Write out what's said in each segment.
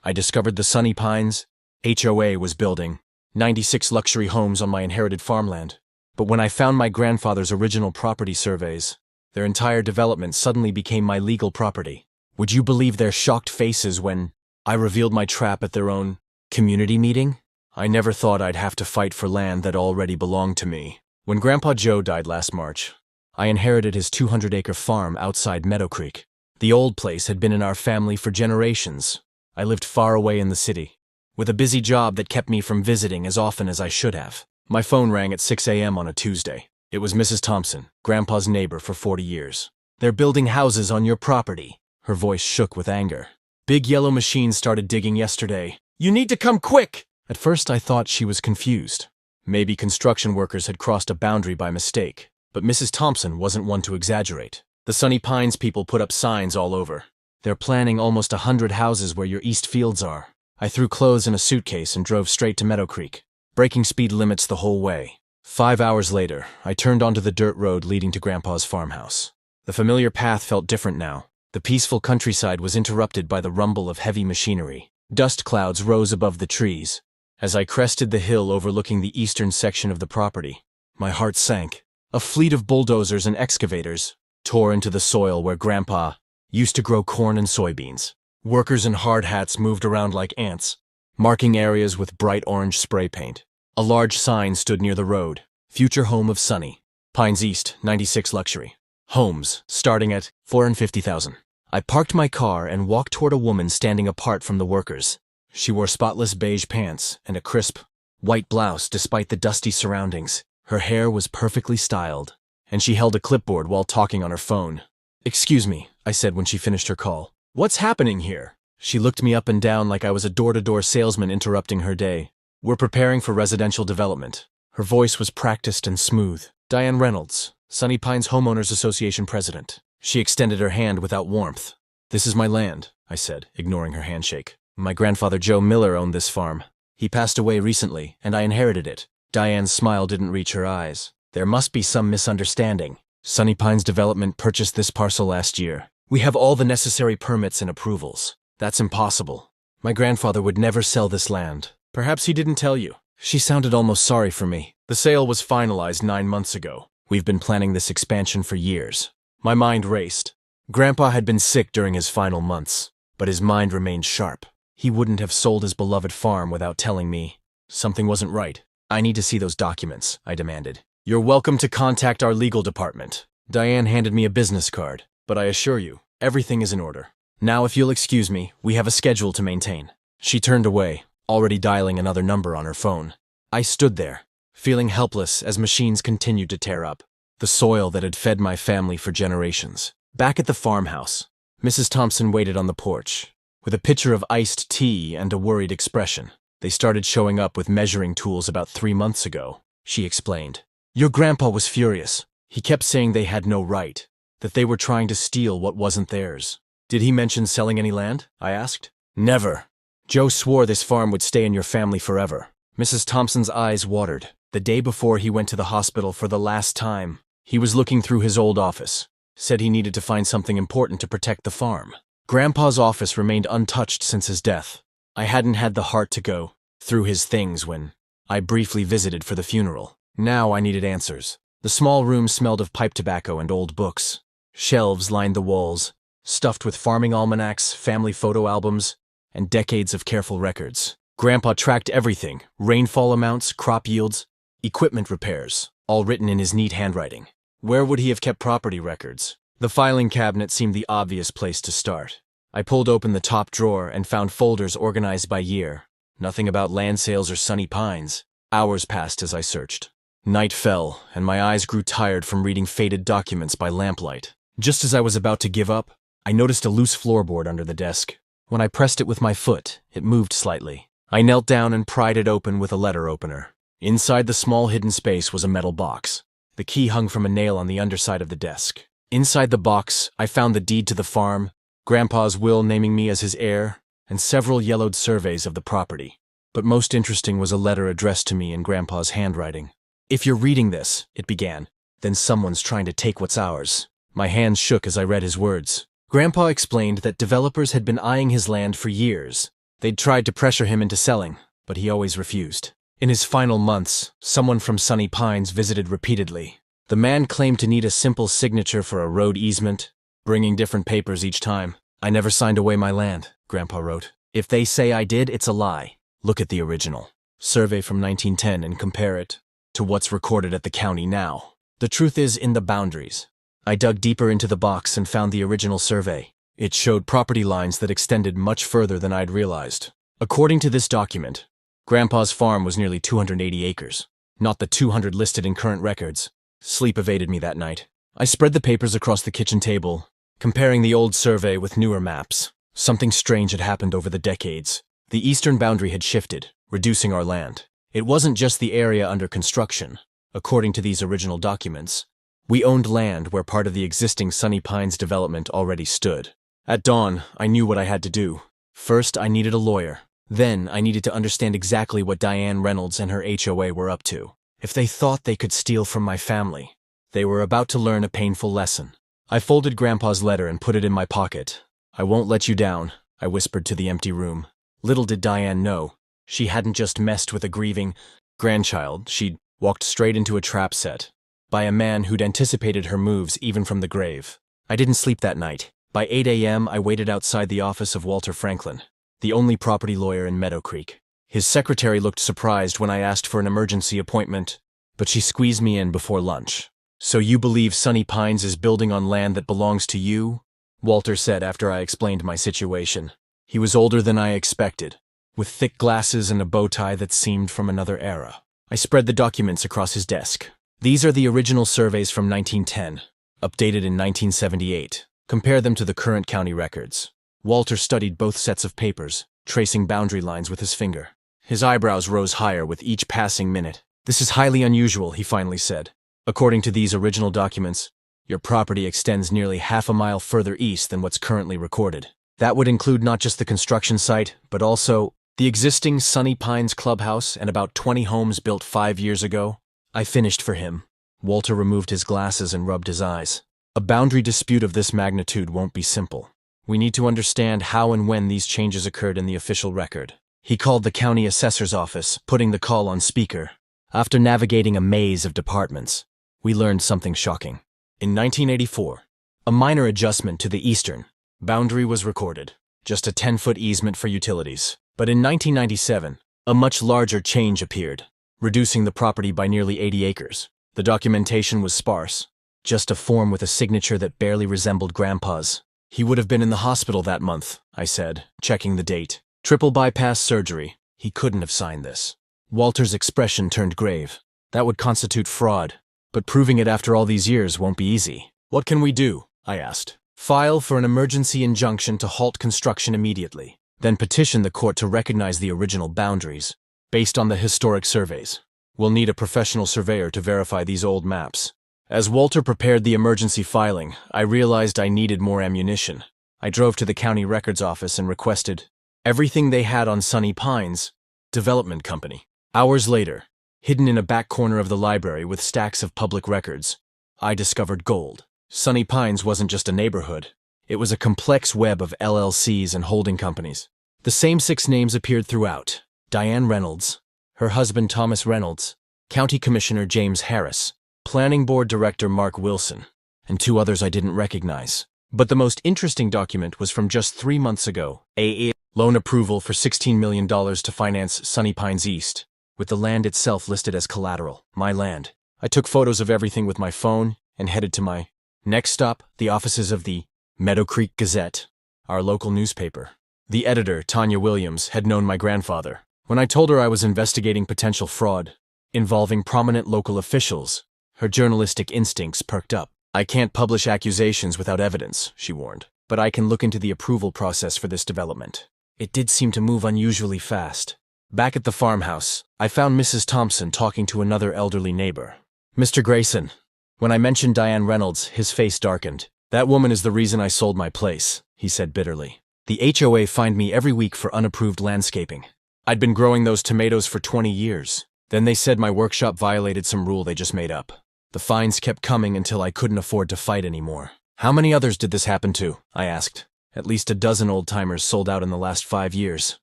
I discovered the Sunny Pines HOA was building 96 luxury homes on my inherited farmland. But when I found my grandfather's original property surveys, their entire development suddenly became my legal property. Would you believe their shocked faces when I revealed my trap at their own community meeting? I never thought I'd have to fight for land that already belonged to me. When Grandpa Joe died last March, I inherited his 200-acre farm outside Meadow Creek. The old place had been in our family for generations. I lived far away in the city, with a busy job that kept me from visiting as often as I should have. My phone rang at 6 a.m. on a Tuesday. It was Mrs. Thompson, Grandpa's neighbor for 40 years. "They're building houses on your property." Her voice shook with anger. "Big yellow machines started digging yesterday. You need to come quick!" At first I thought she was confused. Maybe construction workers had crossed a boundary by mistake. But Mrs. Thompson wasn't one to exaggerate. The Sunny Pines people put up signs all over. "They're planning almost 100 houses where your east fields are." I threw clothes in a suitcase and drove straight to Meadow Creek, breaking speed limits the whole way. 5 hours later, I turned onto the dirt road leading to Grandpa's farmhouse. The familiar path felt different now. The peaceful countryside was interrupted by the rumble of heavy machinery. Dust clouds rose above the trees. As I crested the hill overlooking the eastern section of the property, my heart sank. A fleet of bulldozers and excavators tore into the soil where Grandpa used to grow corn and soybeans. Workers in hard hats moved around like ants, marking areas with bright orange spray paint. A large sign stood near the road: "Future Home of Sunny Pines East, 96 luxury homes, starting at $450,000. I parked my car and walked toward a woman standing apart from the workers. She wore spotless beige pants and a crisp, white blouse despite the dusty surroundings. Her hair was perfectly styled, and she held a clipboard while talking on her phone. "Excuse me," I said when she finished her call. "What's happening here?" She looked me up and down like I was a door-to-door salesman interrupting her day. "We're preparing for residential development." Her voice was practiced and smooth. "Diane Reynolds, Sunny Pines Homeowners Association president." She extended her hand without warmth. "This is my land," I said, ignoring her handshake. "My grandfather Joe Miller owned this farm. He passed away recently, and I inherited it." Diane's smile didn't reach her eyes. "There must be some misunderstanding. Sunny Pines Development purchased this parcel last year. We have all the necessary permits and approvals." "That's impossible. My grandfather would never sell this land." "Perhaps he didn't tell you." She sounded almost sorry for me. "The sale was finalized 9 months ago. We've been planning this expansion for years." My mind raced. Grandpa had been sick during his final months, but his mind remained sharp. He wouldn't have sold his beloved farm without telling me. Something wasn't right. "I need to see those documents," I demanded. "You're welcome to contact our legal department." Diane handed me a business card, but I assure you, everything is in order. "Now, if you'll excuse me, we have a schedule to maintain." She turned away, already dialing another number on her phone. I stood there, feeling helpless as machines continued to tear up the soil that had fed my family for generations. Back at the farmhouse, Mrs. Thompson waited on the porch, with a pitcher of iced tea and a worried expression. "They started showing up with measuring tools about 3 months ago," she explained. "Your grandpa was furious. He kept saying they had no right, that they were trying to steal what wasn't theirs." "Did he mention selling any land?" I asked. "Never. Joe swore this farm would stay in your family forever." Mrs. Thompson's eyes watered. "The day before he went to the hospital for the last time, he was looking through his old office. Said he needed to find something important to protect the farm. Grandpa's office remained untouched since his death. I hadn't had the heart to go through his things when I briefly visited for the funeral. Now I needed answers." The small room smelled of pipe tobacco and old books. Shelves lined the walls, stuffed with farming almanacs, family photo albums, and decades of careful records. Grandpa tracked everything: rainfall amounts, crop yields, equipment repairs, all written in his neat handwriting. Where would he have kept property records? The filing cabinet seemed the obvious place to start. I pulled open the top drawer and found folders organized by year. Nothing about land sales or Sunny Pines. Hours passed as I searched. Night fell, and my eyes grew tired from reading faded documents by lamplight. Just as I was about to give up, I noticed a loose floorboard under the desk. When I pressed it with my foot, it moved slightly. I knelt down and pried it open with a letter opener. Inside the small hidden space was a metal box. The key hung from a nail on the underside of the desk. Inside the box, I found the deed to the farm, Grandpa's will naming me as his heir, and several yellowed surveys of the property. But most interesting was a letter addressed to me in Grandpa's handwriting. "If you're reading this," it began, "then someone's trying to take what's ours." My hands shook as I read his words. Grandpa explained that developers had been eyeing his land for years, They'd tried to pressure him into selling, but he always refused. In his final months, someone from Sunny Pines visited repeatedly. The man claimed to need a simple signature for a road easement, bringing different papers each time. "I never signed away my land," Grandpa wrote. "If they say I did, it's a lie. Look at the original survey from 1910 and compare it to what's recorded at the county now. The truth is in the boundaries." I dug deeper into the box and found the original survey. It showed property lines that extended much further than I'd realized. According to this document, Grandpa's farm was nearly 280 acres, not the 200 listed in current records. Sleep evaded me that night. I spread the papers across the kitchen table, comparing the old survey with newer maps. Something strange had happened over the decades. The eastern boundary had shifted, reducing our land. It wasn't just the area under construction. According to these original documents, we owned land where part of the existing Sunny Pines development already stood. At dawn, I knew what I had to do. First, I needed a lawyer. Then, I needed to understand exactly what Diane Reynolds and her HOA were up to. If they thought they could steal from my family, they were about to learn a painful lesson. I folded Grandpa's letter and put it in my pocket. "I won't let you down," I whispered to the empty room. Little did Diane know, she hadn't just messed with a grieving grandchild, she'd walked straight into a trap set by a man who'd anticipated her moves even from the grave. I didn't sleep that night. By 8 a.m., I waited outside the office of Walter Franklin, the only property lawyer in Meadow Creek. His secretary looked surprised when I asked for an emergency appointment, but she squeezed me in before lunch. "So you believe Sunny Pines is building on land that belongs to you?" Walter said after I explained my situation. He was older than I expected, with thick glasses and a bow tie that seemed from another era. I spread the documents across his desk. "These are the original surveys from 1910, updated in 1978. Compare them to the current county records." Walter studied both sets of papers, tracing boundary lines with his finger. His eyebrows rose higher with each passing minute. "This is highly unusual," he finally said. "According to these original documents, your property extends nearly half a mile further east than what's currently recorded. That would include not just the construction site, but also the existing Sunny Pines clubhouse and about 20 homes built 5 years ago." I finished for him. Walter removed his glasses and rubbed his eyes. "A boundary dispute of this magnitude won't be simple. We need to understand how and when these changes occurred in the official record." He called the county assessor's office, putting the call on speaker. After navigating a maze of departments, we learned something shocking. In 1984, a minor adjustment to the eastern boundary was recorded, just a 10-foot easement for utilities. But in 1997, a much larger change appeared, reducing the property by nearly 80 acres. The documentation was sparse, just a form with a signature that barely resembled Grandpa's. "He would have been in the hospital that month," I said, checking the date. "Triple bypass surgery. He couldn't have signed this." Walter's expression turned grave. "That would constitute fraud, but proving it after all these years won't be easy." "What can we do?" I asked. "File for an emergency injunction to halt construction immediately, then petition the court to recognize the original boundaries, based on the historic surveys. We'll need a professional surveyor to verify these old maps." As Walter prepared the emergency filing, I realized I needed more ammunition. I drove to the county records office and requested everything they had on Sunny Pines Development Company. Hours later, hidden in a back corner of the library with stacks of public records, I discovered gold. Sunny Pines wasn't just a neighborhood. It was a complex web of LLCs and holding companies. The same 6 names appeared throughout: Diane Reynolds, her husband Thomas Reynolds, County Commissioner James Harris, Planning Board Director Mark Wilson, and 2 others I didn't recognize. But the most interesting document was from just 3 months ago: a loan approval for $16 million to finance Sunny Pines East, with the land itself listed as collateral, my land. I took photos of everything with my phone and headed to my next stop, the offices of the Meadow Creek Gazette, our local newspaper. The editor, Tanya Williams, had known my grandfather. When I told her I was investigating potential fraud involving prominent local officials, her journalistic instincts perked up. "I can't publish accusations without evidence," she warned, "but I can look into the approval process for this development." It did seem to move unusually fast. Back at the farmhouse, I found Mrs. Thompson talking to another elderly neighbor. "Mr. Grayson." When I mentioned Diane Reynolds, his face darkened. "That woman is the reason I sold my place," he said bitterly. "The HOA fined me every week for unapproved landscaping. I'd been growing those tomatoes for 20 years. Then they said my workshop violated some rule they just made up. The fines kept coming until I couldn't afford to fight anymore." "How many others did this happen to?" I asked. "At least a dozen old-timers sold out in the last 5 years."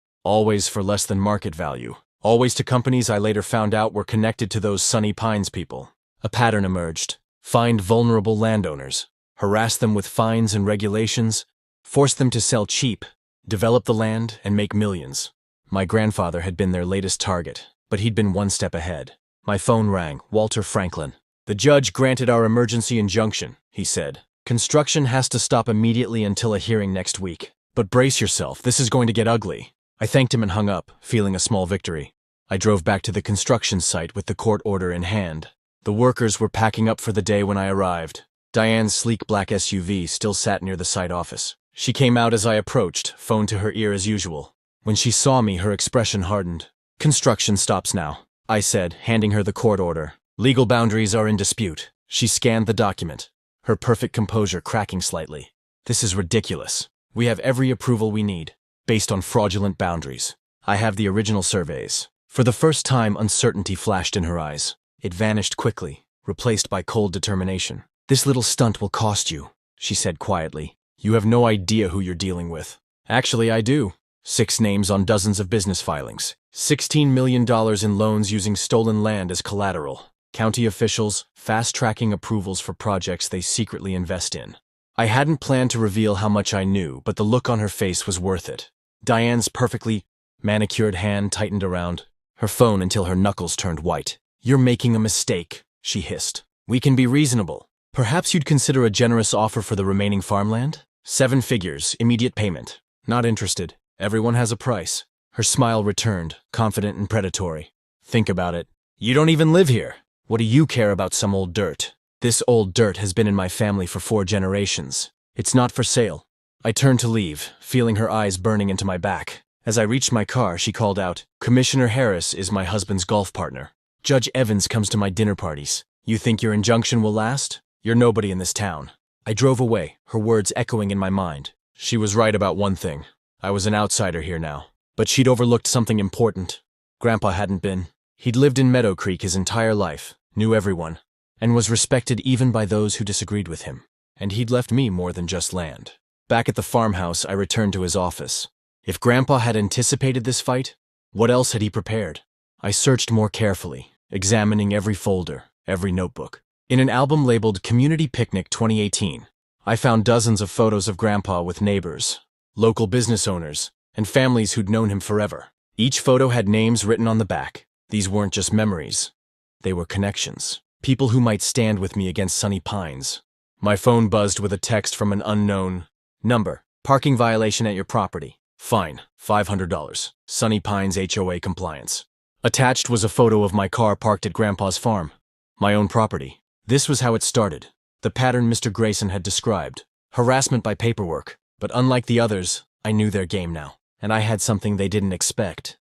Always for less than market value. Always to companies I later found out were connected to those Sunny Pines people. A pattern emerged. Find vulnerable landowners, harass them with fines and regulations, force them to sell cheap, develop the land, and make millions. My grandfather had been their latest target, but he'd been one step ahead. My phone rang. Walter Franklin. "The judge granted our emergency injunction," he said. "Construction has to stop immediately until a hearing next week. But brace yourself, this is going to get ugly." I thanked him and hung up, feeling a small victory. I drove back to the construction site with the court order in hand. The workers were packing up for the day when I arrived. Diane's sleek black SUV still sat near the site office. She came out as I approached, phone to her ear as usual. When she saw me, her expression hardened. "Construction stops now," I said, handing her the court order. "Legal boundaries are in dispute." She scanned the document, her perfect composure cracking slightly. "This is ridiculous. We have every approval we need, based on fraudulent boundaries. I have the original surveys." For the first time, uncertainty flashed in her eyes. It vanished quickly, replaced by cold determination. "This little stunt will cost you," she said quietly. "You have no idea who you're dealing with." "Actually, I do. 6 names on dozens of business filings. $16 million in loans using stolen land as collateral. County officials fast-tracking approvals for projects they secretly invest in." I hadn't planned to reveal how much I knew, but the look on her face was worth it. Diane's perfectly manicured hand tightened around her phone until her knuckles turned white. "You're making a mistake," she hissed. "We can be reasonable. Perhaps you'd consider a generous offer for the remaining farmland? 7 figures, immediate payment." "Not interested. Everyone has a price." Her smile returned, confident and predatory. "Think about it. You don't even live here. What do you care about some old dirt? This old dirt has been in my family for 4 generations. It's not for sale." I turned to leave, feeling her eyes burning into my back. As I reached my car, she called out, "Commissioner Harris is my husband's golf partner. Judge Evans comes to my dinner parties. You think your injunction will last? You're nobody in this town." I drove away, her words echoing in my mind. She was right about one thing. I was an outsider here now. But she'd overlooked something important. Grandpa hadn't been. He'd lived in Meadow Creek his entire life, knew everyone, and was respected even by those who disagreed with him. And he'd left me more than just land. Back at the farmhouse, I returned to his office. If Grandpa had anticipated this fight, what else had he prepared? I searched more carefully, examining every folder, every notebook. In an album labeled Community Picnic 2018, I found dozens of photos of Grandpa with neighbors, local business owners, and families who'd known him forever. Each photo had names written on the back. These weren't just memories. They were connections. People who might stand with me against Sunny Pines. My phone buzzed with a text from an unknown number. "Parking violation at your property. Fine, $500. Sunny Pines HOA compliance." Attached was a photo of my car parked at Grandpa's farm. My own property. This was how it started. The pattern Mr. Grayson had described. Harassment by paperwork. But unlike the others, I knew their game now. And I had something they didn't expect.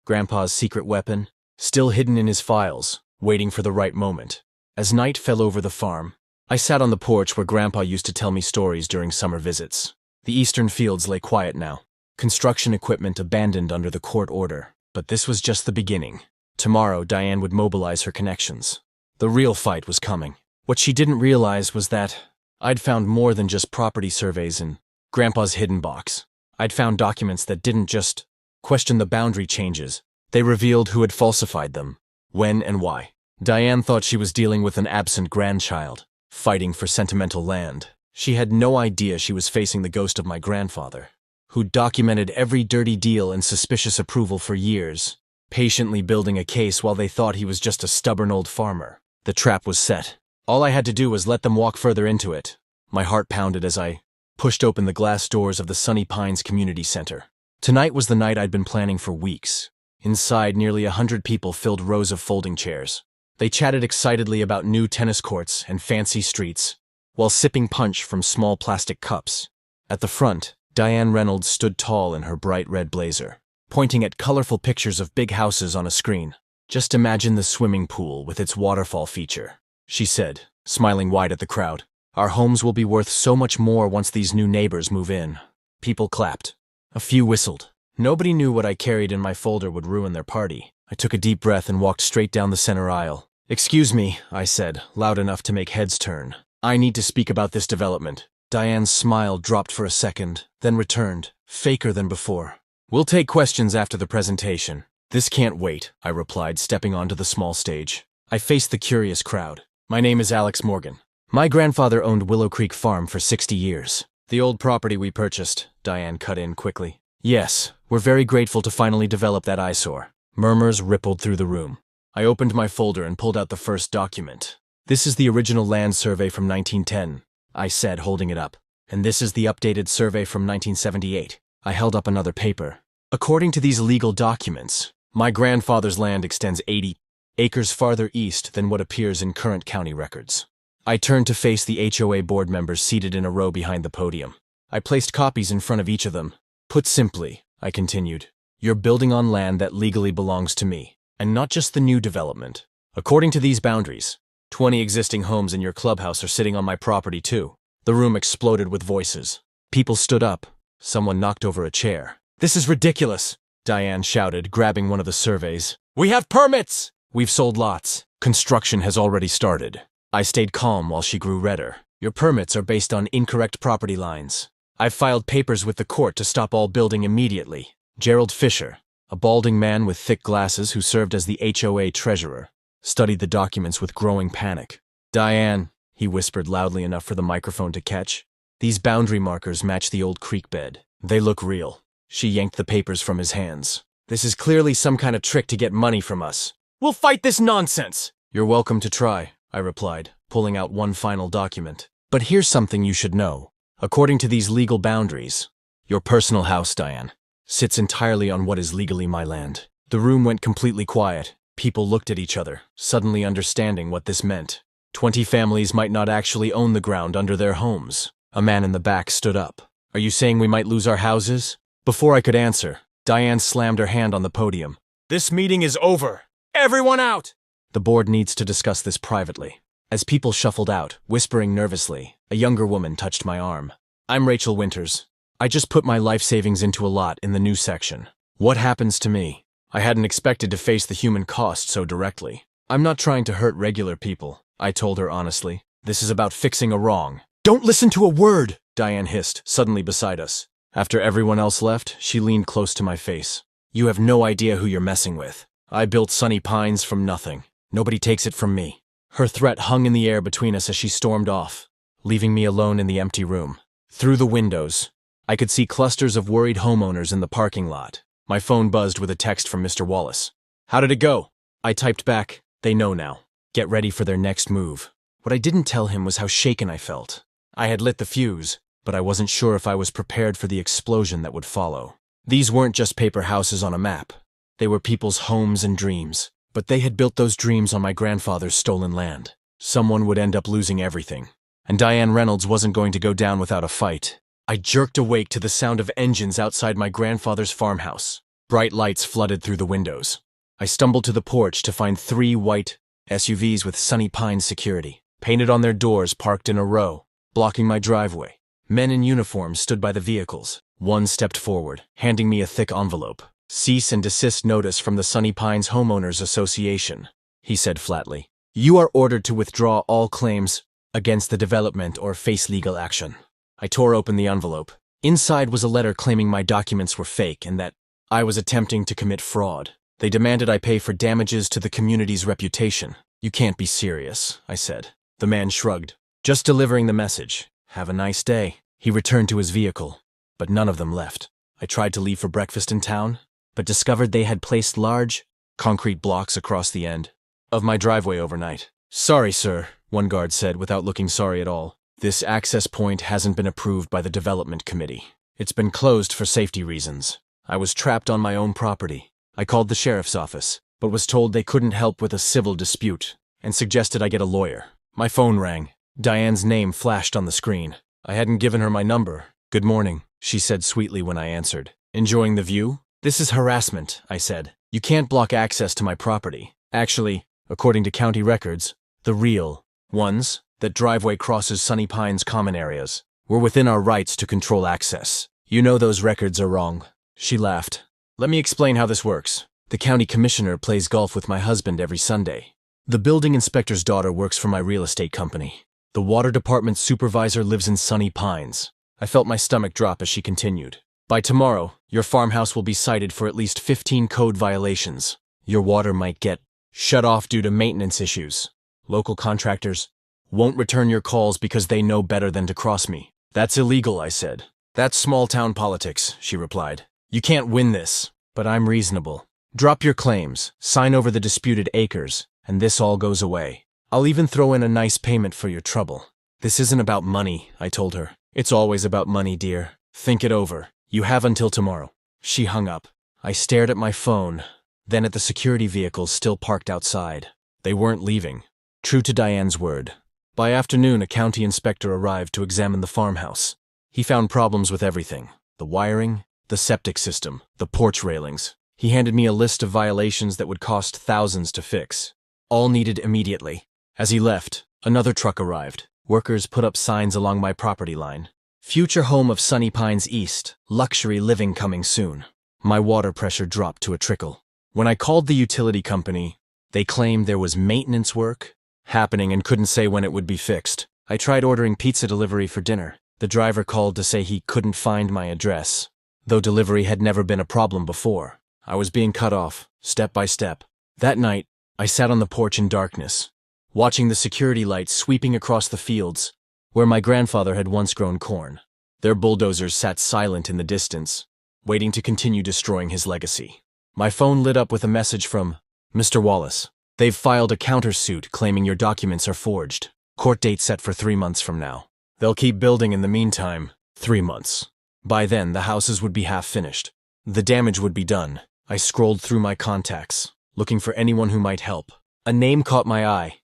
Grandpa's secret weapon, still hidden in his files, waiting for the right moment. As night fell over the farm, I sat on the porch where Grandpa used to tell me stories during summer visits. The eastern fields lay quiet now. Construction equipment abandoned under the court order. But this was just the beginning. Tomorrow, Diane would mobilize her connections. The real fight was coming. What she didn't realize was that I'd found more than just property surveys in Grandpa's hidden box. I'd found documents that didn't just question the boundary changes. They revealed who had falsified them, when and why. Diane thought she was dealing with an absent grandchild, fighting for sentimental land. She had no idea she was facing the ghost of my grandfather, who'd documented every dirty deal and suspicious approval for years, patiently building a case while they thought he was just a stubborn old farmer. The trap was set. All I had to do was let them walk further into it. My heart pounded as I pushed open the glass doors of the Sunny Pines Community Center. Tonight was the night I'd been planning for weeks. Inside, nearly 100 people filled rows of folding chairs. They chatted excitedly about new tennis courts and fancy streets, while sipping punch from small plastic cups. At the front, Diane Reynolds stood tall in her bright red blazer, pointing at colorful pictures of big houses on a screen. "Just imagine the swimming pool with its waterfall feature," she said, smiling wide at the crowd. "Our homes will be worth so much more once these new neighbors move in." People clapped. A few whistled. Nobody knew what I carried in my folder would ruin their party. I took a deep breath and walked straight down the center aisle. "Excuse me," I said, loud enough to make heads turn. "I need to speak about this development." Diane's smile dropped for a second, then returned, faker than before. We'll take questions after the presentation. This can't wait, I replied, stepping onto the small stage. I faced the curious crowd. My name is Alex Morgan. My grandfather owned Willow Creek Farm for 60 years. The old property we purchased, Diane cut in quickly. Yes, we're very grateful to finally develop that eyesore. Murmurs rippled through the room. I opened my folder and pulled out the first document. This is the original land survey from 1910, I said, holding it up. And this is the updated survey from 1978. I held up another paper. According to these legal documents, my grandfather's land extends 80 acres farther east than what appears in current county records. I turned to face the HOA board members seated in a row behind the podium. I placed copies in front of each of them. Put simply, I continued, you're building on land that legally belongs to me, and not just the new development. According to these boundaries, 20 existing homes in your clubhouse are sitting on my property too. The room exploded with voices. People stood up. Someone knocked over a chair. This is ridiculous, Diane shouted, grabbing one of the surveys. We have permits! We've sold lots. Construction has already started. I stayed calm while she grew redder. Your permits are based on incorrect property lines. I've filed papers with the court to stop all building immediately. Gerald Fisher, a balding man with thick glasses who served as the HOA treasurer, studied the documents with growing panic. Diane, he whispered loudly enough for the microphone to catch, these boundary markers match the old creek bed. They look real. She yanked the papers from his hands. This is clearly some kind of trick to get money from us. We'll fight this nonsense! You're welcome to try, I replied, pulling out one final document. But here's something you should know. According to these legal boundaries, your personal house, Diane, sits entirely on what is legally my land. The room went completely quiet. People looked at each other, suddenly understanding what this meant. 20 families might not actually own the ground under their homes. A man in the back stood up. Are you saying we might lose our houses? Before I could answer, Diane slammed her hand on the podium. This meeting is over. Everyone out! The board needs to discuss this privately. As people shuffled out, whispering nervously, a younger woman touched my arm. I'm Rachel Winters. I just put my life savings into a lot in the new section. What happens to me? I hadn't expected to face the human cost so directly. I'm not trying to hurt regular people, I told her honestly. This is about fixing a wrong. Don't listen to a word, Diane hissed, suddenly beside us. After everyone else left, she leaned close to my face. You have no idea who you're messing with. I built Sunny Pines from nothing. Nobody takes it from me. Her threat hung in the air between us as she stormed off, leaving me alone in the empty room. Through the windows, I could see clusters of worried homeowners in the parking lot. My phone buzzed with a text from Mr. Wallace. How did it go? I typed back, they know now. Get ready for their next move. What I didn't tell him was how shaken I felt. I had lit the fuse, but I wasn't sure if I was prepared for the explosion that would follow. These weren't just paper houses on a map. They were people's homes and dreams. But they had built those dreams on my grandfather's stolen land. Someone would end up losing everything. And Diane Reynolds wasn't going to go down without a fight. I jerked awake to the sound of engines outside my grandfather's farmhouse. Bright lights flooded through the windows. I stumbled to the porch to find 3 white SUVs with Sunny Pines security, painted on their doors, parked in a row, blocking my driveway. Men in uniforms stood by the vehicles. One stepped forward, handing me a thick envelope. Cease and desist notice from the Sunny Pines Homeowners Association, he said flatly. You are ordered to withdraw all claims against the development or face legal action. I tore open the envelope. Inside was a letter claiming my documents were fake and that I was attempting to commit fraud. They demanded I pay for damages to the community's reputation. You can't be serious, I said. The man shrugged. Just delivering the message. Have a nice day. He returned to his vehicle, but none of them left. I tried to leave for breakfast in town, but discovered they had placed large, concrete blocks across the end of my driveway overnight. Sorry, sir, one guard said without looking sorry at all. This access point hasn't been approved by the development committee. It's been closed for safety reasons. I was trapped on my own property. I called the sheriff's office, but was told they couldn't help with a civil dispute and suggested I get a lawyer. My phone rang. Diane's name flashed on the screen. I hadn't given her my number. Good morning, she said sweetly when I answered. Enjoying the view? This is harassment, I said. You can't block access to my property. Actually, according to county records, the real ones, that driveway crosses Sunny Pines common areas. We're within our rights to control access. You know those records are wrong. She laughed. Let me explain how this works. The county commissioner plays golf with my husband every Sunday. The building inspector's daughter works for my real estate company. The water department supervisor lives in Sunny Pines. I felt my stomach drop as she continued. By tomorrow, your farmhouse will be cited for at least 15 code violations. Your water might get shut off due to maintenance issues. Local contractors won't return your calls because they know better than to cross me. That's illegal, I said. That's small-town politics, she replied. You can't win this, but I'm reasonable. Drop your claims, sign over the disputed acres, and this all goes away. I'll even throw in a nice payment for your trouble. This isn't about money, I told her. It's always about money, dear. Think it over. You have until tomorrow. She hung up. I stared at my phone, then at the security vehicles still parked outside. They weren't leaving. True to Diane's word. By afternoon, a county inspector arrived to examine the farmhouse. He found problems with everything. The wiring, the septic system, the porch railings. He handed me a list of violations that would cost thousands to fix. All needed immediately. As he left, another truck arrived. Workers put up signs along my property line. Future home of Sunny Pines East, luxury living coming soon. My water pressure dropped to a trickle. When I called the utility company, they claimed there was maintenance work happening and couldn't say when it would be fixed. I tried ordering pizza delivery for dinner. The driver called to say he couldn't find my address, though delivery had never been a problem before. I was being cut off, step by step. That night, I sat on the porch in darkness, watching the security lights sweeping across the fields where my grandfather had once grown corn. Their bulldozers sat silent in the distance, waiting to continue destroying his legacy. My phone lit up with a message from Mr. Wallace. They've filed a countersuit claiming your documents are forged. Court date set for 3 months from now. They'll keep building in the meantime. 3 months. By then, the houses would be half finished. The damage would be done. I scrolled through my contacts, looking for anyone who might help. A name caught my eye.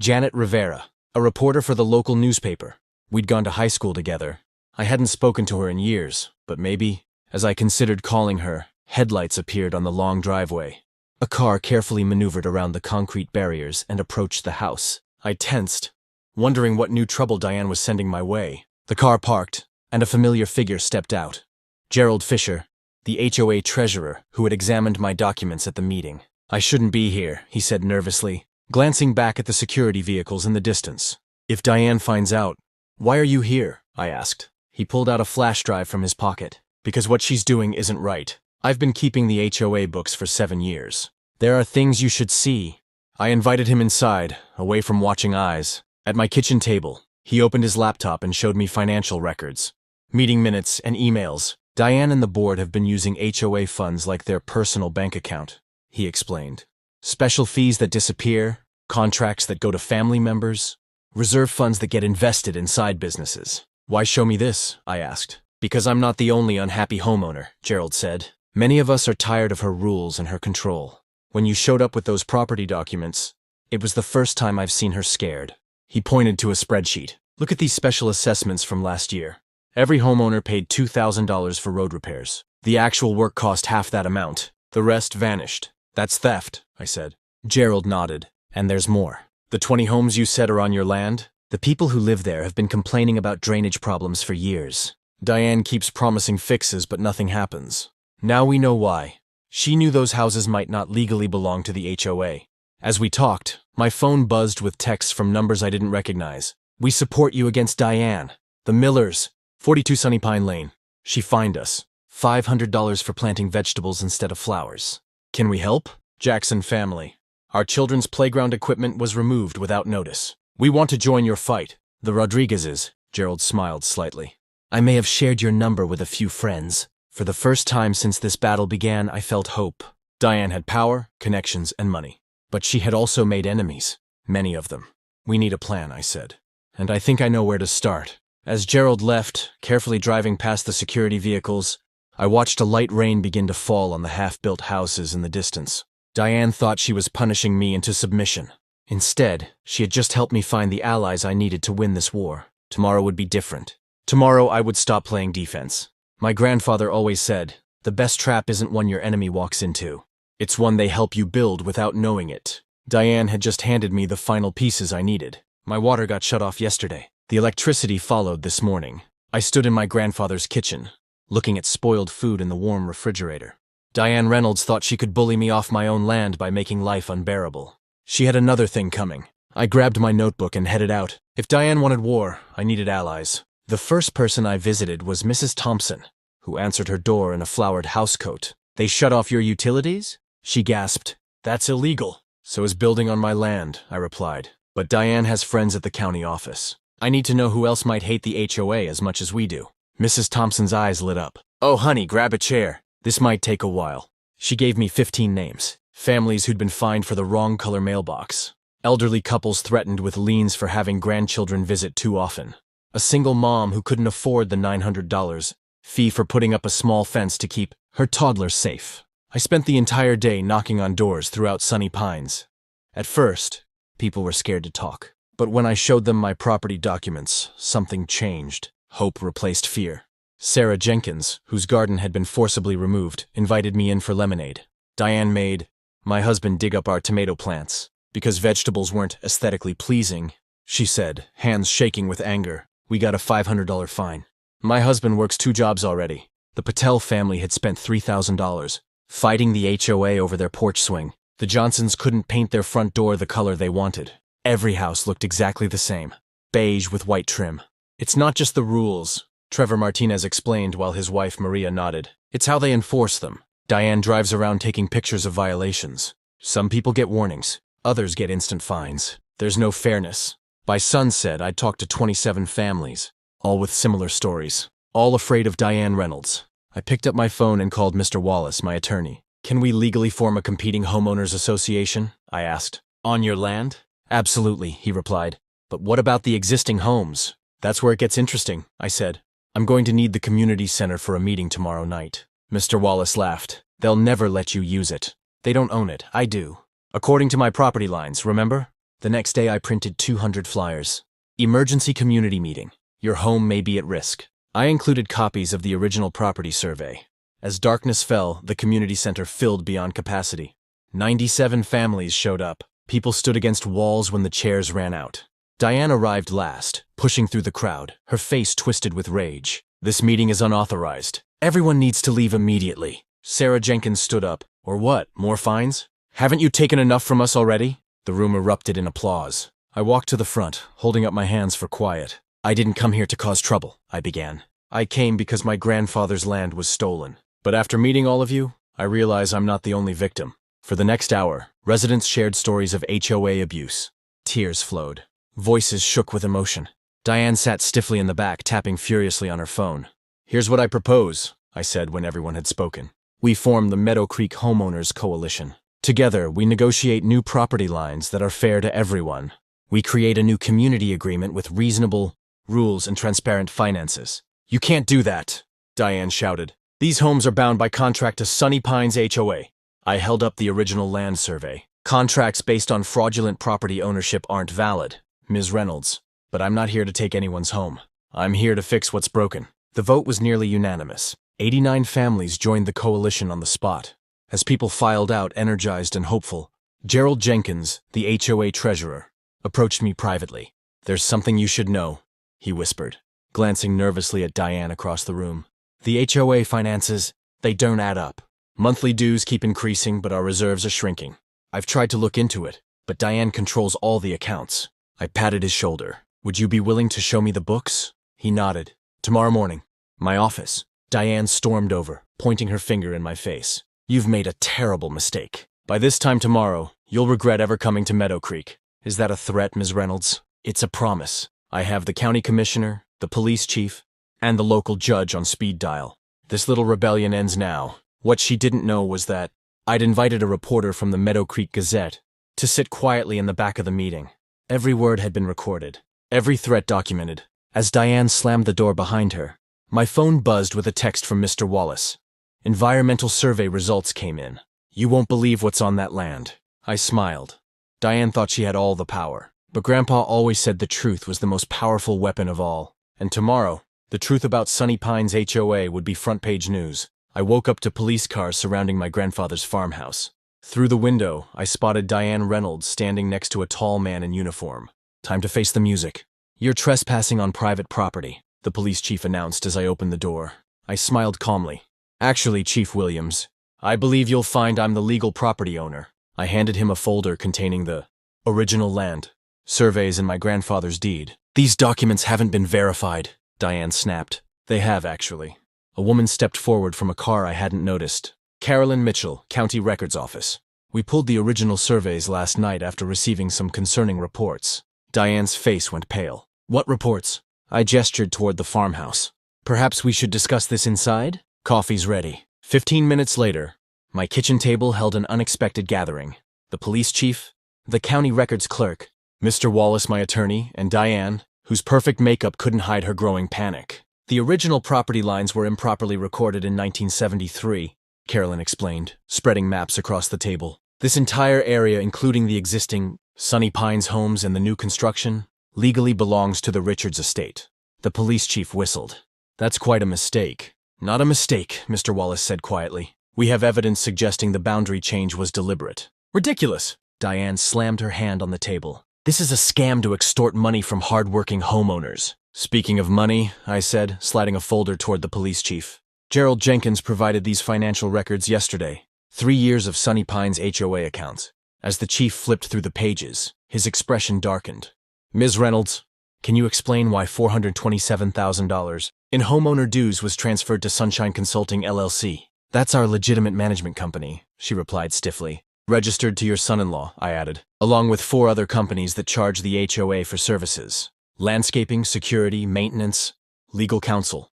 Janet Rivera, a reporter for the local newspaper. We'd gone to high school together. I hadn't spoken to her in years, but maybe, as I considered calling her, headlights appeared on the long driveway. A car carefully maneuvered around the concrete barriers and approached the house. I tensed, wondering what new trouble Diane was sending my way. The car parked, and a familiar figure stepped out. Gerald Fisher, the HOA treasurer who had examined my documents at the meeting. I shouldn't be here, he said nervously, glancing back at the security vehicles in the distance. If Diane finds out, why are you here? I asked. He pulled out a flash drive from his pocket. Because what she's doing isn't right. I've been keeping the HOA books for 7 years. There are things you should see. I invited him inside, away from watching eyes. At my kitchen table, he opened his laptop and showed me financial records, meeting minutes and emails. Diane and the board have been using HOA funds like their personal bank account, he explained. Special fees that disappear, contracts that go to family members, reserve funds that get invested in side businesses. Why show me this? I asked. Because I'm not the only unhappy homeowner, Gerald said. Many of us are tired of her rules and her control. When you showed up with those property documents, it was the first time I've seen her scared. He pointed to a spreadsheet. Look at these special assessments from last year. Every homeowner paid $2,000 for road repairs. The actual work cost half that amount. The rest vanished. That's theft, I said. Gerald nodded. And there's more. The 20 homes you said are on your land? The people who live there have been complaining about drainage problems for years. Diane keeps promising fixes, but nothing happens. Now we know why. She knew those houses might not legally belong to the HOA. As we talked, my phone buzzed with texts from numbers I didn't recognize. We support you against Diane. The Millers, 42 Sunny Pine Lane. She fined us. $500 for planting vegetables instead of flowers. Can we help? Jackson family. Our children's playground equipment was removed without notice. We want to join your fight. The Rodriguezes. Gerald smiled slightly. I may have shared your number with a few friends. For the first time since this battle began, I felt hope. Diane had power, connections, and money. But she had also made enemies. Many of them. We need a plan, I said. And I think I know where to start. As Gerald left, carefully driving past the security vehicles, I watched a light rain begin to fall on the half-built houses in the distance. Diane thought she was punishing me into submission. Instead, she had just helped me find the allies I needed to win this war. Tomorrow would be different. Tomorrow I would stop playing defense. My grandfather always said, the best trap isn't one your enemy walks into. It's one they help you build without knowing it. Diane had just handed me the final pieces I needed. My water got shut off yesterday. The electricity followed this morning. I stood in my grandfather's kitchen, looking at spoiled food in the warm refrigerator. Diane Reynolds thought she could bully me off my own land by making life unbearable. She had another thing coming. I grabbed my notebook and headed out. If Diane wanted war, I needed allies. The first person I visited was Mrs. Thompson. who answered her door in a flowered housecoat. "They shut off your utilities?" She gasped. "That's illegal." "So is building on my land," I replied. "But Diane has friends at the county office. I need to know who else might hate the HOA as much as we do." Mrs. Thompson's eyes lit up. "Oh, honey, grab a chair. This might take a while." She gave me 15 names. Families who'd been fined for the wrong color mailbox. Elderly couples threatened with liens for having grandchildren visit too often. A single mom who couldn't afford the $900 fee for putting up a small fence to keep her toddler safe. I spent the entire day knocking on doors throughout Sunny Pines. At first, people were scared to talk. But when I showed them my property documents, something changed. Hope replaced fear. Sarah Jenkins, whose garden had been forcibly removed, invited me in for lemonade. Diane made my husband dig up our tomato plants. Because vegetables weren't aesthetically pleasing, she said, hands shaking with anger. We got a $500 fine. My husband works 2 jobs already. The Patel family had spent $3,000 fighting the HOA over their porch swing. The Johnsons couldn't paint their front door the color they wanted. Every house looked exactly the same, beige with white trim. "It's not just the rules," Trevor Martinez explained while his wife Maria nodded. "It's how they enforce them." Diane drives around taking pictures of violations. Some people get warnings, others get instant fines. There's no fairness. By sunset, I'd talked to 27 families, all with similar stories, all afraid of Diane Reynolds. I picked up my phone and called Mr. Wallace, my attorney. "Can we legally form a competing homeowners association?" I asked. "On your land?" "Absolutely," he replied. "But what about the existing homes?" "That's where it gets interesting," I said. "I'm going to need the community center for a meeting tomorrow night." Mr. Wallace laughed. "They'll never let you use it. They don't own it. I do. According to my property lines, remember? The next day I printed 200 flyers. Emergency community meeting. Your home may be at risk. I included copies of the original property survey. As darkness fell, the community center filled beyond capacity. 97 families showed up. People stood against walls when the chairs ran out. Diane arrived last, pushing through the crowd, her face twisted with rage. "This meeting is unauthorized. Everyone needs to leave immediately." Sarah Jenkins stood up. "Or what, more fines? Haven't you taken enough from us already?" The room erupted in applause. I walked to the front, holding up my hands for quiet. "I didn't come here to cause trouble," I began. "I came because my grandfather's land was stolen. But after meeting all of you, I realize I'm not the only victim." For the next hour, residents shared stories of HOA abuse. Tears flowed. Voices shook with emotion. Diane sat stiffly in the back, tapping furiously on her phone. "Here's what I propose," I said when everyone had spoken. "We form the Meadow Creek Homeowners Coalition. Together, we negotiate new property lines that are fair to everyone. We create a new community agreement with reasonable rules and transparent finances." "You can't do that," Diane shouted. "These homes are bound by contract to Sunny Pines HOA. I held up the original land survey. "Contracts based on fraudulent property ownership aren't valid, Ms. Reynolds. But I'm not here to take anyone's home. I'm here to fix what's broken." The vote was nearly unanimous. 89 families joined the coalition on the spot. As people filed out, energized and hopeful, Gerald Jenkins, the HOA treasurer, approached me privately. "There's something you should know," he whispered, glancing nervously at Diane across the room. "The HOA finances, they don't add up. Monthly dues keep increasing, but our reserves are shrinking. I've tried to look into it, but Diane controls all the accounts." I patted his shoulder. "Would you be willing to show me the books?" He nodded. "Tomorrow morning. My office." Diane stormed over, pointing her finger in my face. "You've made a terrible mistake. By this time tomorrow, you'll regret ever coming to Meadow Creek." "Is that a threat, Ms. Reynolds?" "It's a promise. I have the county commissioner, the police chief, and the local judge on speed dial. This little rebellion ends now." What she didn't know was that I'd invited a reporter from the Meadow Creek Gazette to sit quietly in the back of the meeting. Every word had been recorded, every threat documented. As Diane slammed the door behind her, my phone buzzed with a text from Mr. Wallace. Environmental survey results came in. "You won't believe what's on that land." I smiled. Diane thought she had all the power, but Grandpa always said the truth was the most powerful weapon of all. And tomorrow, the truth about Sunny Pines HOA would be front-page news. I woke up to police cars surrounding my grandfather's farmhouse. Through the window, I spotted Diane Reynolds standing next to a tall man in uniform. "Time to face the music." "You're trespassing on private property," the police chief announced as I opened the door. I smiled calmly. "Actually, Chief Williams, I believe you'll find I'm the legal property owner." I handed him a folder containing the original land, surveys, and my grandfather's deed. "These documents haven't been verified," Diane snapped. "They have, actually. A woman stepped forward from a car I hadn't noticed. Carolyn Mitchell, County Records Office. We pulled the original surveys last night after receiving some concerning reports. Diane's face went pale. What reports? I gestured toward the farmhouse. Perhaps we should discuss this inside? Coffee's ready. 15 minutes later, my kitchen table held an unexpected gathering. The police chief, the county records clerk, Mr. Wallace, my attorney, and Diane, whose perfect makeup couldn't hide her growing panic. The original property lines were improperly recorded in 1973, Carolyn explained, spreading maps across the table. This entire area, including the existing Sunny Pines homes and the new construction, legally belongs to the Richards estate. The police chief whistled. That's quite a mistake. Not a mistake, Mr. Wallace said quietly. We have evidence suggesting the boundary change was deliberate. Ridiculous! Diane slammed her hand on the table. This is a scam to extort money from hard-working homeowners. Speaking of money, I said, sliding a folder toward the police chief. Gerald Jenkins provided these financial records yesterday. 3 years of Sunny Pines HOA accounts. As the chief flipped through the pages, his expression darkened. Ms. Reynolds, can you explain why $427,000 in homeowner dues was transferred to Sunshine Consulting LLC? That's our legitimate management company, she replied stiffly. Registered to your son-in-law, I added, along with 4 other companies that charge the HOA for services. Landscaping, security, maintenance, legal counsel.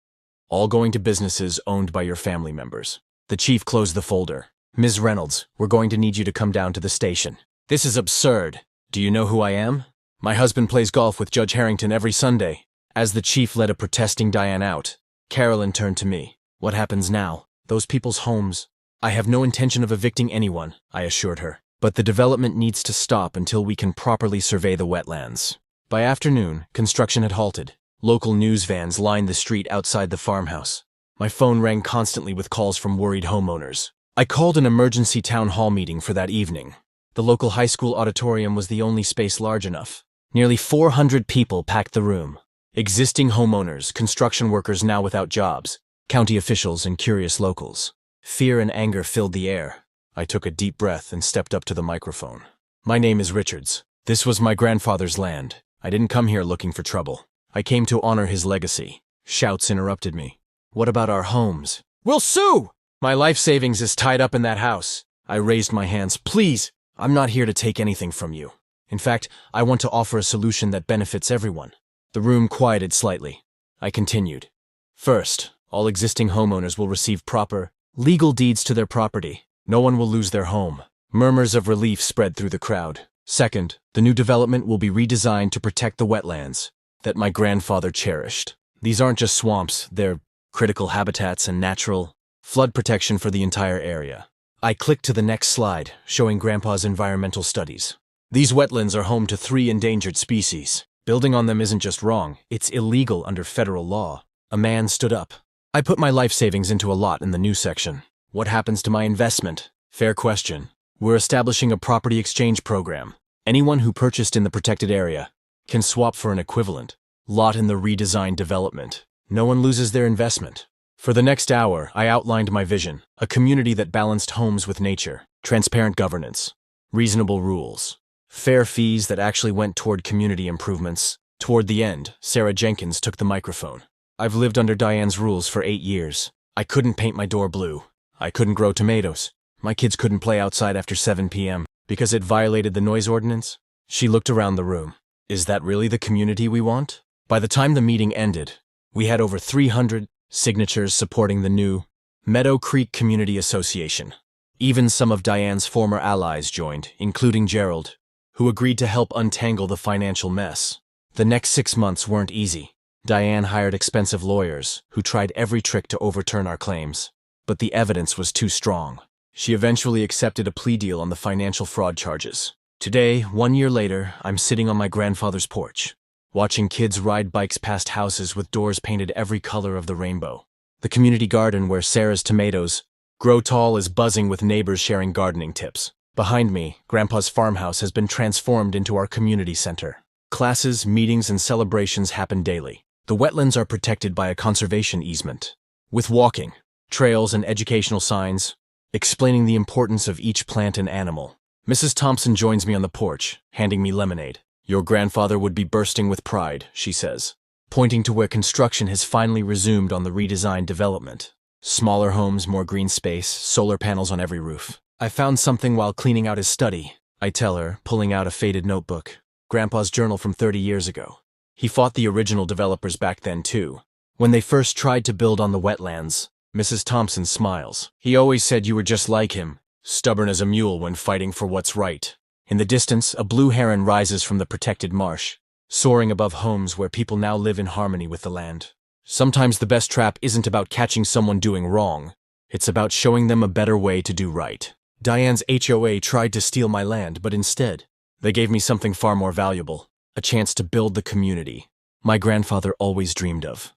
All going to businesses owned by your family members. The chief closed the folder. Ms. Reynolds, we're going to need you to come down to the station. This is absurd. Do you know who I am? My husband plays golf with Judge Harrington every Sunday. As the chief led a protesting Diane out, Carolyn turned to me. What happens now? Those people's homes. I have no intention of evicting anyone, I assured her. But the development needs to stop until we can properly survey the wetlands. By afternoon, construction had halted. Local news vans lined the street outside the farmhouse. My phone rang constantly with calls from worried homeowners. I called an emergency town hall meeting for that evening. The local high school auditorium was the only space large enough. Nearly 400 people packed the room. Existing homeowners, construction workers now without jobs, county officials, and curious locals. Fear and anger filled the air. I took a deep breath and stepped up to the microphone. My name is Richards. This was my grandfather's land. I didn't come here looking for trouble. I came to honor his legacy. Shouts interrupted me. What about our homes? We'll sue! My life savings is tied up in that house. I raised my hands. Please, I'm not here to take anything from you. In fact, I want to offer a solution that benefits everyone. The room quieted slightly. I continued. First, all existing homeowners will receive proper, legal deeds to their property. No one will lose their home. Murmurs of relief spread through the crowd. Second, the new development will be redesigned to protect the wetlands that my grandfather cherished. These aren't just swamps, they're critical habitats and natural flood protection for the entire area. I clicked to the next slide, showing Grandpa's environmental studies. These wetlands are home to 3 endangered species. Building on them isn't just wrong, it's illegal under federal law. A man stood up. I put my life savings into a lot in the new section. What happens to my investment? Fair question. We're establishing a property exchange program. Anyone who purchased in the protected area can swap for an equivalent lot in the redesigned development. No one loses their investment. For the next hour, I outlined my vision, a community that balanced homes with nature, transparent governance, reasonable rules, fair fees that actually went toward community improvements. Toward the end, Sarah Jenkins took the microphone. I've lived under Diane's rules for 8 years. I couldn't paint my door blue. I couldn't grow tomatoes. My kids couldn't play outside after 7 p.m. because it violated the noise ordinance. She looked around the room. Is that really the community we want? By the time the meeting ended, we had over 300 signatures supporting the new Meadow Creek Community Association. Even some of Diane's former allies joined, including Gerald, who agreed to help untangle the financial mess. The next 6 months weren't easy. Diane hired expensive lawyers who tried every trick to overturn our claims, but the evidence was too strong. She eventually accepted a plea deal on the financial fraud charges. Today, 1 year later, I'm sitting on my grandfather's porch, watching kids ride bikes past houses with doors painted every color of the rainbow. The community garden where Sarah's tomatoes grow tall is buzzing with neighbors sharing gardening tips. Behind me, Grandpa's farmhouse has been transformed into our community center. Classes, meetings, and celebrations happen daily. The wetlands are protected by a conservation easement, with walking, trails, and educational signs explaining the importance of each plant and animal. Mrs. Thompson joins me on the porch, handing me lemonade. Your grandfather would be bursting with pride, she says, pointing to where construction has finally resumed on the redesigned development. Smaller homes, more green space, solar panels on every roof. I found something while cleaning out his study, I tell her, pulling out a faded notebook. Grandpa's journal from 30 years ago. He fought the original developers back then, too. When they first tried to build on the wetlands, Mrs. Thompson smiles. He always said you were just like him, stubborn as a mule when fighting for what's right. In the distance, a blue heron rises from the protected marsh, soaring above homes where people now live in harmony with the land. Sometimes the best trap isn't about catching someone doing wrong. It's about showing them a better way to do right. Diane's HOA tried to steal my land, but instead, they gave me something far more valuable, a chance to build the community my grandfather always dreamed of.